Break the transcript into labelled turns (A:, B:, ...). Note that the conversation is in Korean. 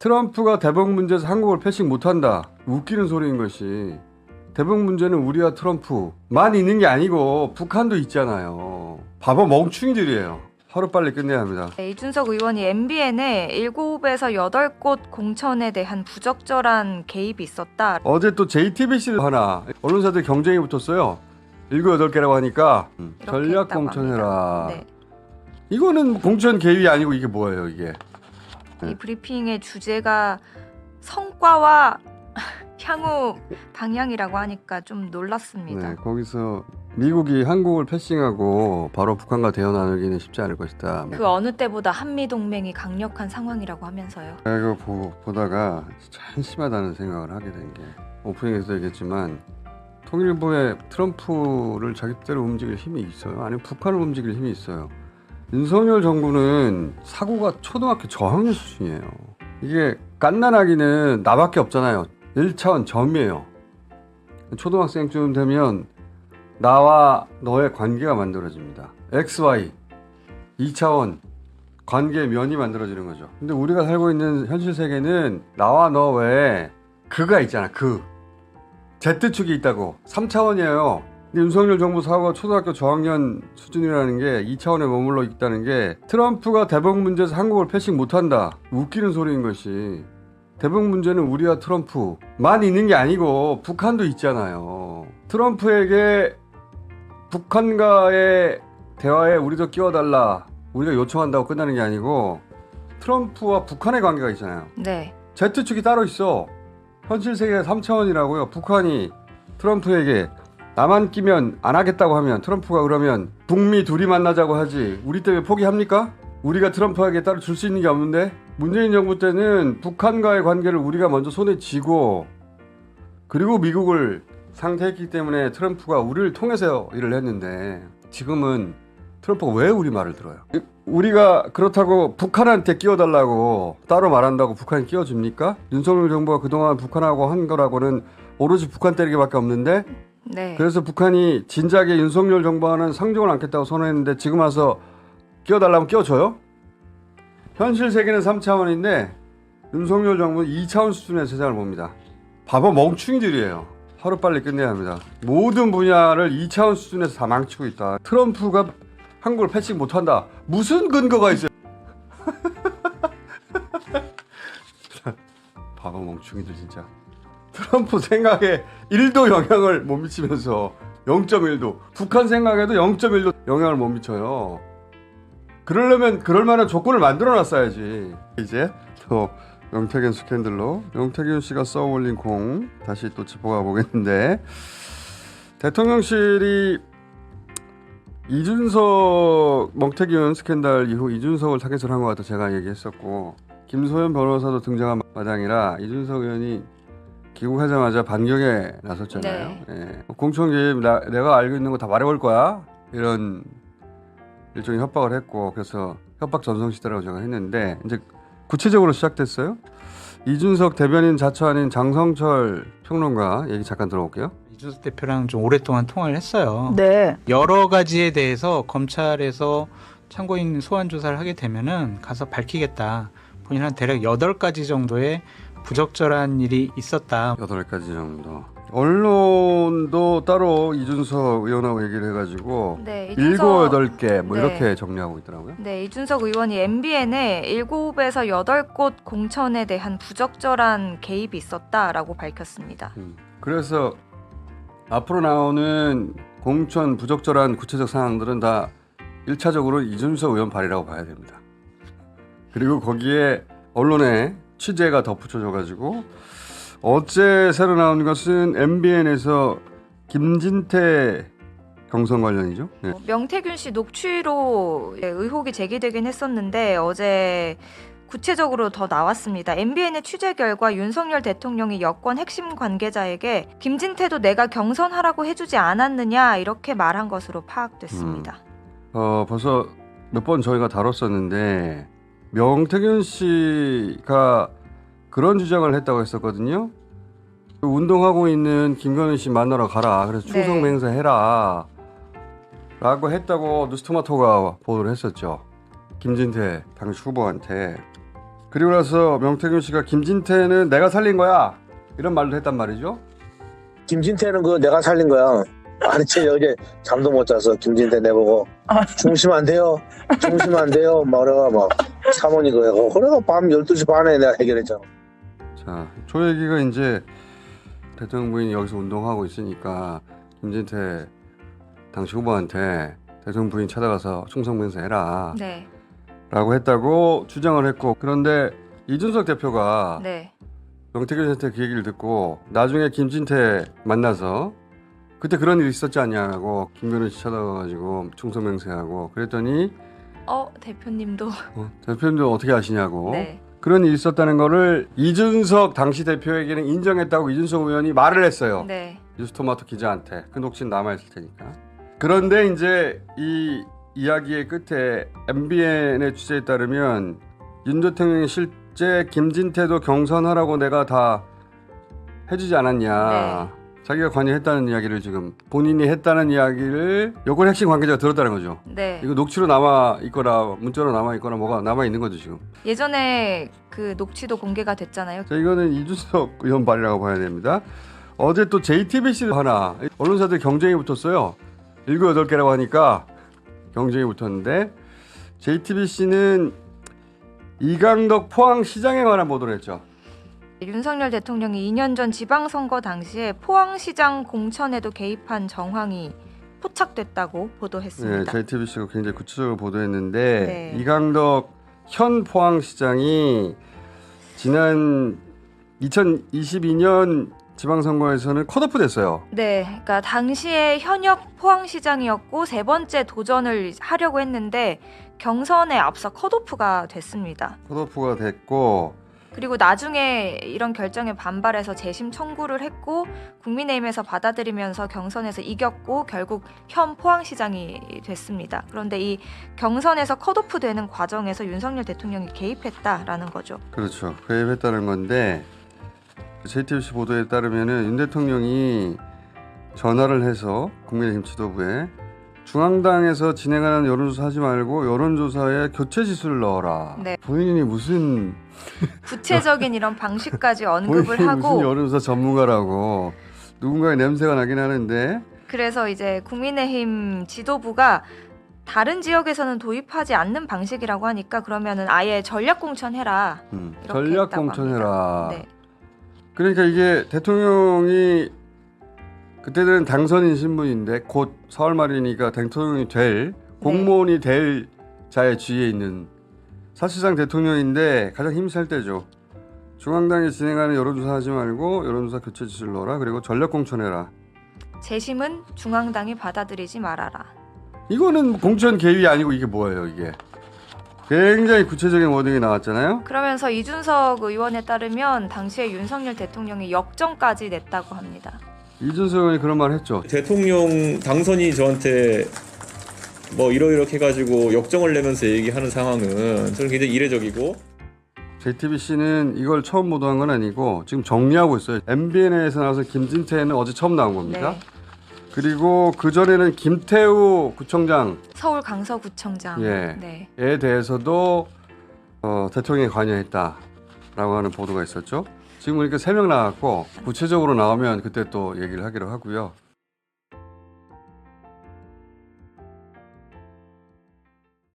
A: 트럼프가 대북 문제에서 한국을 패싱 못한다. 웃기는 소리인 것이. 대북 문제는 우리와 트럼프만 있는 게 아니고 북한도 있잖아요. 바보 멍충이들이에요. 하루빨리 끝내야 합니다.
B: 네, 이준석 의원이 MBN에 7에서 8곳 공천에 대한 부적절한 개입이 있었다.
A: 어제 또 JTBC도 하나 언론사들 경쟁이 붙었어요. 7, 8개라고 하니까 전략
B: 했다고
A: 공천해라.
B: 합니다. 네.
A: 이거는 공천 개입이 아니고 이게 뭐예요 이게.
B: 이 브리핑의 주제가 성과와 향후 방향이라고 하니까 좀 놀랐습니다.
A: 네, 거기서 미국이 한국을 패싱하고 바로 북한과 대화 나누기는 쉽지 않을 것이다.
B: 그 어느 때보다 한미 동맹이 강력한 상황이라고 하면서요.
A: 이거 보다가 진짜 한심하다는 생각을 하게 된 게 오프닝에서 얘기했지만 통일부에 트럼프를 자기 뜻대로 움직일 힘이 있어요? 아니면 북한을 움직일 힘이 있어요? 윤석열 정부는 사고가 초등학교 저학년 수준이에요. 이게 갓난아기는 나밖에 없잖아요. 1차원 점이에요. 초등학생쯤 되면 나와 너의 관계가 만들어집니다. XY 2차원 관계의 면이 만들어지는 거죠. 근데 우리가 살고 있는 현실 세계는 나와 너 외에 그가 있잖아. 그 Z축이 있다고. 3차원이에요. 근데 윤석열 정부 사고가 초등학교 저학년 수준이라는 게 2차원에 머물러 있다는 게 트럼프가 대북 문제에서 한국을 패싱 못한다. 웃기는 소리인 것이. 대북 문제는 우리와 트럼프만 있는 게 아니고 북한도 있잖아요. 트럼프에게 북한과의 대화에 우리도 끼워달라. 우리가 요청한다고 끝나는 게 아니고 트럼프와 북한의 관계가 있잖아요.
B: 네.
A: Z축이 따로 있어. 현실 세계가 3차원이라고요. 북한이 트럼프에게 나만 끼면 안 하겠다고 하면 트럼프가 그러면 북미 둘이 만나자고 하지. 우리 때문에 포기합니까? 우리가 트럼프에게 따로 줄 수 있는 게 없는데? 문재인 정부 때는 북한과의 관계를 우리가 먼저 손에 쥐고 그리고 미국을 상대했기 때문에 트럼프가 우리를 통해서 일을 했는데 지금은 트럼프가 왜 우리 말을 들어요? 우리가 그렇다고 북한한테 끼워달라고 따로 말한다고 북한이 끼워줍니까? 윤석열 정부가 그동안 북한하고 한 거라고는 오로지 북한 때리기밖에 없는데
B: 네.
A: 그래서 북한이 진작에 윤석열 정부와는 상종을 않겠다고 선언했는데 지금 와서 끼워달라면 끼워줘요? 현실 세계는 3차원인데 윤석열 정부는 2차원 수준의 세상을 봅니다. 바보 멍충이들이에요. 하루빨리 끝내야 합니다. 모든 분야를 2차원 수준에서 다 망치고 있다. 트럼프가 한국을 패싱 못한다. 무슨 근거가 있어요? 바보 멍충이들 진짜. 트럼프 생각에 1도 영향을 못 미치면서 0.1도 북한 생각에도 0.1도 영향을 못 미쳐요. 그러려면 그럴 만한 조건을 만들어 놨어야지. 이제 또 명태균 스캔들로 명태균 씨가 써올린 공 다시 또 짚어가 보겠는데 대통령실이 이준석 명태균 스캔들 이후 이준석을 타겟으로 한 것 같아 제가 얘기했었고 김소연 변호사도 등장한 마당이라 이준석 의원이 귀국하자마자 반격에 나섰잖아요.
B: 네.
A: 예. 공천 개입 내가 알고 있는 거 다 말해볼 거야 이런 일종의 협박을 했고 그래서 협박 전성시대라고 제가 했는데 이제 구체적으로 시작됐어요. 이준석 대변인 자처하는 장성철 평론가 얘기 잠깐 들어볼게요.
C: 이준석 대표랑 좀 오랫동안 통화를 했어요.
B: 네.
C: 여러 가지에 대해서 검찰에서 참고인 소환 조사를 하게 되면은 가서 밝히겠다. 본인 한 대략 8가지 정도의 부적절한 일이 있었다.
A: 8가지 정도. 언론도 따로 이준석 의원하고 얘기를 해가지고
B: 네,
A: 7, 8개 뭐
B: 네.
A: 이렇게 정리하고 있더라고요.
B: 네, 이준석 의원이 MBN에 7에서 8곳 공천에 대한 부적절한 개입이 있었다라고 밝혔습니다.
A: 그래서 앞으로 나오는 공천 부적절한 구체적 사항들은 다 1차적으로 이준석 의원 발이라고 봐야 됩니다. 그리고 거기에 언론의 취재가 덧붙여져가지고 어제 새로 나온 것은 MBN에서 김진태 경선 관련이죠. 네.
B: 명태균 씨 녹취로 의혹이 제기되긴 했었는데 어제 구체적으로 더 나왔습니다. MBN의 취재 결과 윤석열 대통령이 여권 핵심 관계자에게 김진태도 내가 경선하라고 해주지 않았느냐 이렇게 말한 것으로 파악됐습니다.
A: 벌써 몇 번 저희가 다뤘었는데 명태균 씨가 그런 주장을 했다고 했었거든요. 운동하고 있는 김건희 씨 만나러 가라. 그래서 충성 맹세해라. 라고 했다고 뉴스토마토가 보도를 했었죠. 김진태 당시 후보한테. 그리고 나서 명태균 씨가 김진태는 내가 살린 거야 이런 말도 했단 말이죠.
D: 김진태는 그 내가 살린 거야. 아니 쟤 어제 잠도 못 자서 김진태 내보고 중심 안 돼요. 중심 안 돼요. 막 그래가 막 사모님 그래가 그래가 밤 12시 반에 내가 해결했잖아.
A: 자, 조 얘기가 이제 대통령 부인이 여기서 운동하고 있으니까 김진태 당시 후보한테 대통령 부인 찾아가서 충성맹세 해라
B: 네.
A: 라고 했다고 주장을 했고, 그런데 이준석 대표가
B: 네.
A: 명태균 씨한테 그 얘기를 듣고 나중에 김진태 만나서 그때 그런 일이 있었지 않냐고 김건희 씨 찾아가가지고 충성맹세하고 그랬더니
B: 대표님도
A: 대표님도 어떻게 아시냐고
B: 네.
A: 그런 일이 있었다는 거를 이준석 당시 대표에게는 인정했다고 이준석 의원이 말을 했어요.
B: 네.
A: 뉴스토마토 기자한테. 그 녹취는 남아있을 테니까. 그런데 이제 이 이야기의 끝에 MBN의 취재에 따르면 윤 대통령이 실제 김진태도 경선하라고 내가 다 해주지 않았냐.
B: 네.
A: 자기가 관여했다는 이야기를 지금 본인이 했다는 이야기를 여권 핵심 관계자가 들었다는 거죠.
B: 네.
A: 이거 녹취로 남아 있거나 문자로 남아 있거나 뭐가 남아 있는 거죠 지금.
B: 예전에 그 녹취도 공개가 됐잖아요.
A: 자, 이거는 이준석 의원 발이라고 봐야 됩니다. 어제 또 JTBC 하나 언론사들 경쟁이 붙었어요. 7, 8개라고 하니까 경쟁이 붙었는데 JTBC는 이강덕 포항시장에 관한 보도를 했죠.
B: 윤석열 대통령이 2년 전 지방선거 당시에 포항시장 공천에도 개입한 정황이 포착됐다고
A: 네,
B: 보도했습니다.
A: JTBC가 굉장히 구체적으로 보도했는데
B: 네.
A: 이강덕 현 포항시장이 지난 2022년 지방선거에서는 컷오프 됐어요.
B: 네, 그러니까 당시에 현역 포항시장이었고 세 번째 도전을 하려고 했는데 경선에 앞서 컷오프가 됐습니다.
A: 컷오프가 됐고
B: 그리고 나중에 이런 결정에 반발해서 재심 청구를 했고 국민의힘에서 받아들이면서 경선에서 이겼고 결국 현 포항시장이 됐습니다. 그런데 이 경선에서 컷오프 되는 과정에서 윤석열 대통령이 개입했다라는 거죠.
A: 그렇죠. 개입했다는 건데 JTBC 보도에 따르면은 윤 대통령이 전화를 해서 국민의힘 지도부에 중앙당에서 진행하는 여론조사 하지 말고 여론조사에 교체 지수를 넣어라.
B: 네.
A: 본인이 무슨
B: 구체적인 이런 방식까지 언급을
A: 본인이 무슨
B: 하고
A: 여론조사 전문가라고 누군가의 냄새가 나긴 하는데
B: 그래서 이제 국민의힘 지도부가 다른 지역에서는 도입하지 않는 방식이라고 하니까 그러면은 아예 전략 공천해라. 이렇게
A: 전략
B: 했다고
A: 공천해라.
B: 합니다. 네.
A: 그러니까 이게 대통령이 그때는 당선인 신분인데 곧 4월 말이니까 대통령이 될 공무원이 될 자의 지위에 있는 사실상 대통령인데 가장 힘이 셀 때죠. 중앙당이 진행하는 여론조사 하지 말고 여론조사 교체 지수를 넣어라. 그리고 전략 공천해라.
B: 재심은 중앙당이 받아들이지 말아라.
A: 이거는 공천 개입이 아니고 이게 뭐예요 이게. 굉장히 구체적인 워딩이 나왔잖아요.
B: 그러면서 이준석 의원에 따르면 당시에 윤석열 대통령이 역정까지 냈다고 합니다.
A: 이준석 의원이 그런 말 했죠.
E: 대통령 당선이 저한테 뭐 이러이렇게 해가지고 역정을 내면서 얘기하는 상황은 저는 굉장히 이례적이고
A: JTBC는 이걸 처음 보도한 건 아니고 지금 정리하고 있어요. MBN에서 나와서 김진태는 어제 처음 나온 겁니다.
B: 네.
A: 그리고 그전에는 김태우 구청장
B: 서울 강서구청장.
A: 예.
B: 네.
A: 에 대해서도 대통령이 관여했다라고 하는 보도가 있었죠. 지금 보니까 3명 나왔고 구체적으로 나오면 그때 또 얘기를 하기로 하고요.